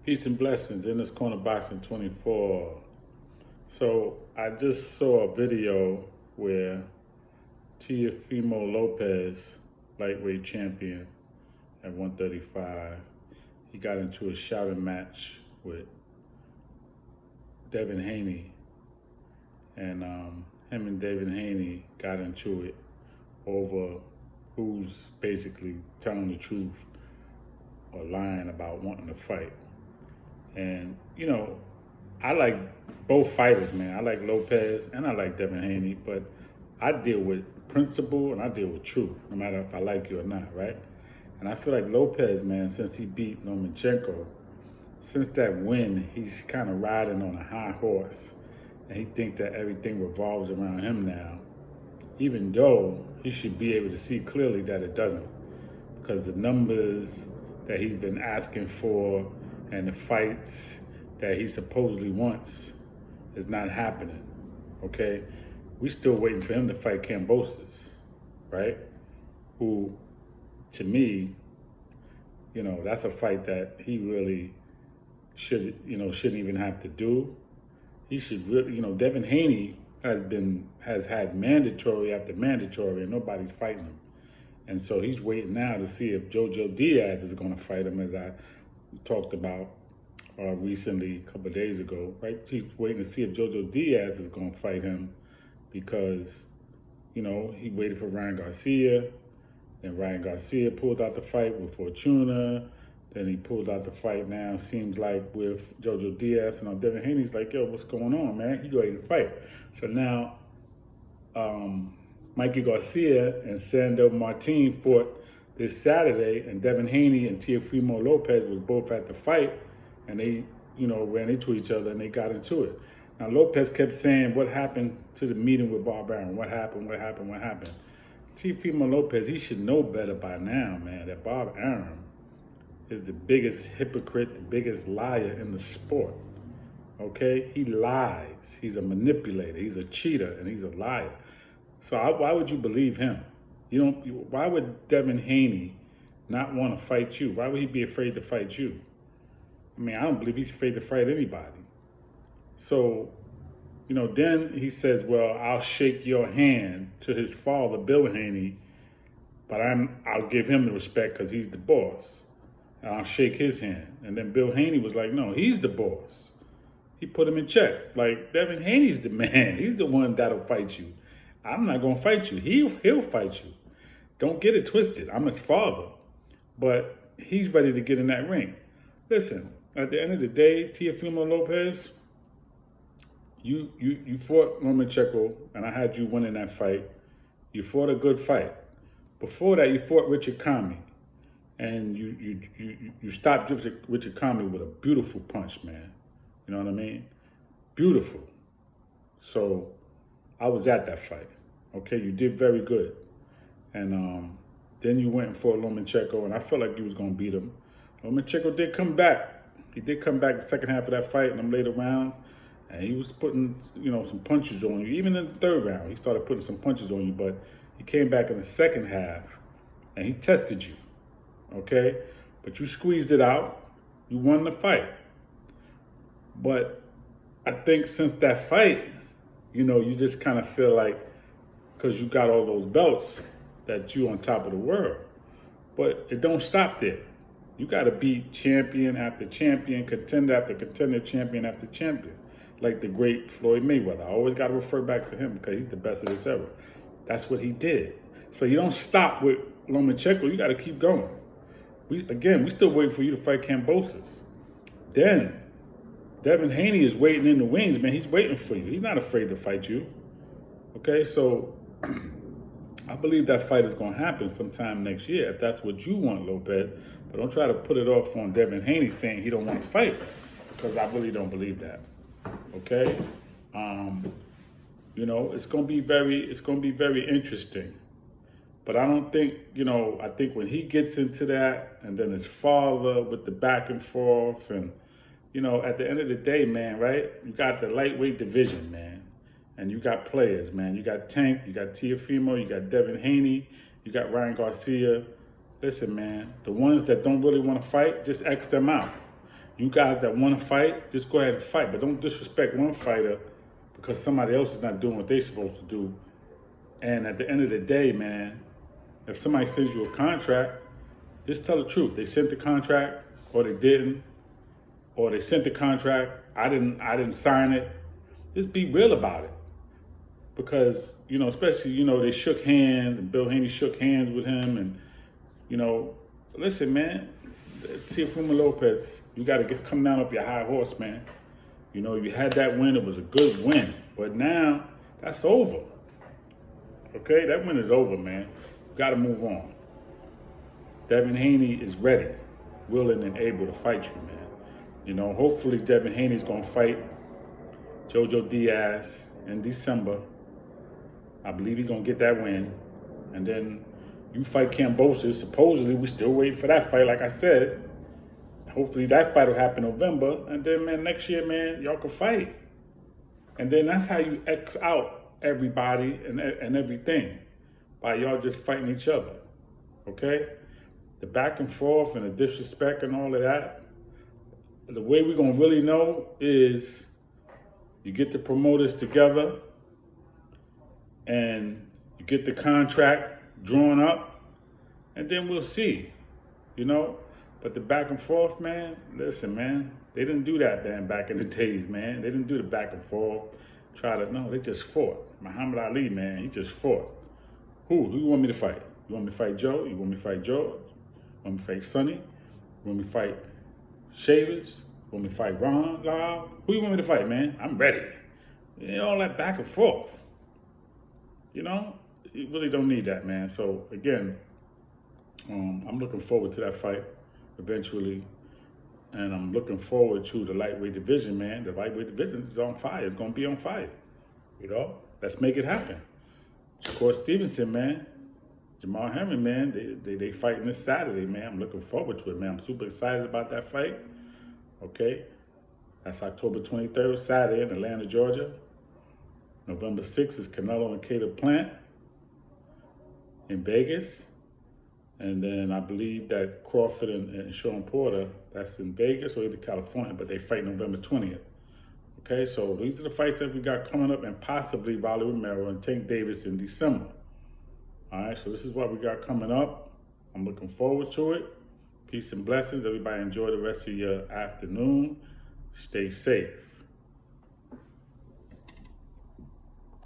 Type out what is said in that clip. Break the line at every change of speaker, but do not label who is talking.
Peace and blessings in this corner boxing 24. So I just saw a video where Teofimo Lopez, lightweight champion at 135, he got into a shouting match with Devin Haney, and him and Devin Haney got into it over who's basically telling the truth or lying about wanting to fight. And, I like both fighters, man. I like Lopez and I like Devin Haney, but I deal with principle and I deal with truth, no matter if I like you or not, right? And I feel like Lopez, man, since he beat Lomachenko, since that win, he's kind of riding on a high horse. And he thinks that everything revolves around him now, even though he should be able to see clearly that it doesn't. Because the numbers that he's been asking for and the fights that he supposedly wants is not happening, okay? We still waiting for him to fight Kambosos, right? Who, to me, that's a fight that he really shouldn't even have to do. He should really, Devin Haney has had mandatory after mandatory and nobody's fighting him. And so he's waiting now to see if Jojo Diaz is going to fight him, as I talked about recently, a couple of days ago, right? He's waiting to see if Jojo Diaz is going to fight him because, he waited for Ryan Garcia. Then Ryan Garcia pulled out the fight with Fortuna. Then he pulled out the fight now, seems like, with Jojo Diaz. And Devin Haney's like, yo, what's going on, man? He's ready to fight. So now Mikey Garcia and Sandor Martin fought this Saturday, and Devin Haney and Teofimo Lopez was both at the fight, and they, ran into each other and they got into it. Now Lopez kept saying, what happened to the meeting with Bob Arum? What happened? Teofimo Lopez, he should know better by now, man, that Bob Arum is the biggest hypocrite, the biggest liar in the sport. Okay? He lies. He's a manipulator. He's a cheater, and he's a liar. So why would you believe him? Why would Devin Haney not want to fight you? Why would he be afraid to fight you? I mean, I don't believe he's afraid to fight anybody. So, then he says, well, I'll shake your hand to his father, Bill Haney, but I'll give him the respect because he's the boss. And I'll shake his hand. And then Bill Haney was like, no, he's the boss. He put him in check. Like, Devin Haney's the man. He's the one that'll fight you. I'm not going to fight you. He'll fight you. Don't get it twisted. I'm his father. But he's ready to get in that ring. Listen, at the end of the day, Teofimo Lopez, you fought Lomachenko, and I had you winning that fight. You fought a good fight. Before that, you fought Richard Kami. And you stopped Richard Kami with a beautiful punch, man. You know what I mean? Beautiful. So I was at that fight. Okay, you did very good. And then you went and fought Lomachenko, and I felt like you was going to beat him. Lomachenko did come back. He did come back the second half of that fight in them later rounds, and he was putting, some punches on you. Even in the third round, he started putting some punches on you, but he came back in the second half, and he tested you, okay? But you squeezed it out. You won the fight. But I think since that fight, you just kind of feel like, because you got all those belts, that you on top of the world. But it don't stop there. You got to beat champion after champion, contender after contender, champion after champion. Like the great Floyd Mayweather. I always got to refer back to him because he's the best of this ever. That's what he did. So you don't stop with Lomachenko. You got to keep going. We still waiting for you to fight Kambosos. Then Devin Haney is waiting in the wings, man. He's waiting for you. He's not afraid to fight you. Okay, so I believe that fight is going to happen sometime next year, if that's what you want, Lopez. But don't try to put it off on Devin Haney saying he don't want to fight, because I really don't believe that. Okay, it's going to be very interesting. But I don't think, I think when he gets into that, and then his father with the back and forth, and at the end of the day, man, right? You got the lightweight division, man. And you got players, man. You got Tank, you got Teofimo, you got Devin Haney, you got Ryan Garcia. Listen, man, the ones that don't really want to fight, just X them out. You guys that want to fight, just go ahead and fight. But don't disrespect one fighter because somebody else is not doing what they're supposed to do. And at the end of the day, man, if somebody sends you a contract, just tell the truth. They sent the contract or they didn't, or they sent the contract, I didn't sign it. Just be real about it. Because, especially, they shook hands and Bill Haney shook hands with him and, listen, man, Teofimo Lopez, you got to come down off your high horse, man. You had that win. It was a good win. But now, that's over. Okay? That win is over, man. You got to move on. Devin Haney is ready, willing and able to fight you, man. Hopefully Devin Haney's going to fight Jojo Diaz in December. I believe he's going to get that win. And then you fight Kambosos. Supposedly, we're still waiting for that fight, like I said. Hopefully that fight will happen in November. And then, man, next year, man, y'all can fight. And then that's how you X out everybody and everything. By y'all just fighting each other. Okay? The back and forth and the disrespect and all of that. The way we're going to really know is you get the promoters together and you get the contract drawn up, and then we'll see, But the back and forth, man, listen, man, they didn't do that, man, back in the days, man. They didn't do the back and forth. They just fought. Muhammad Ali, man, he just fought. Who you want me to fight? You want me to fight Joe? You want me to fight George? You want me to fight Sonny? You want me to fight Shavers? You want me to fight Ron Lyle? Who you want me to fight, man? I'm ready. All that back and forth. You really don't need that, man. So, again, I'm looking forward to that fight eventually. And I'm looking forward to the lightweight division, man. The lightweight division is on fire. It's going to be on fire. Let's make it happen. Of course, Stevenson, man. Jamal Herman, man. They fighting this Saturday, man. I'm looking forward to it, man. I'm super excited about that fight. Okay? That's October 23rd, Saturday in Atlanta, Georgia. November 6th is Canelo and Caleb Plant in Vegas. And then I believe that Crawford and Sean Porter, that's in Vegas or either California, but they fight November 20th. Okay, so these are the fights that we got coming up, and possibly Rolly Romero and Tank Davis in December. All right, so this is what we got coming up. I'm looking forward to it. Peace and blessings. Everybody enjoy the rest of your afternoon. Stay safe.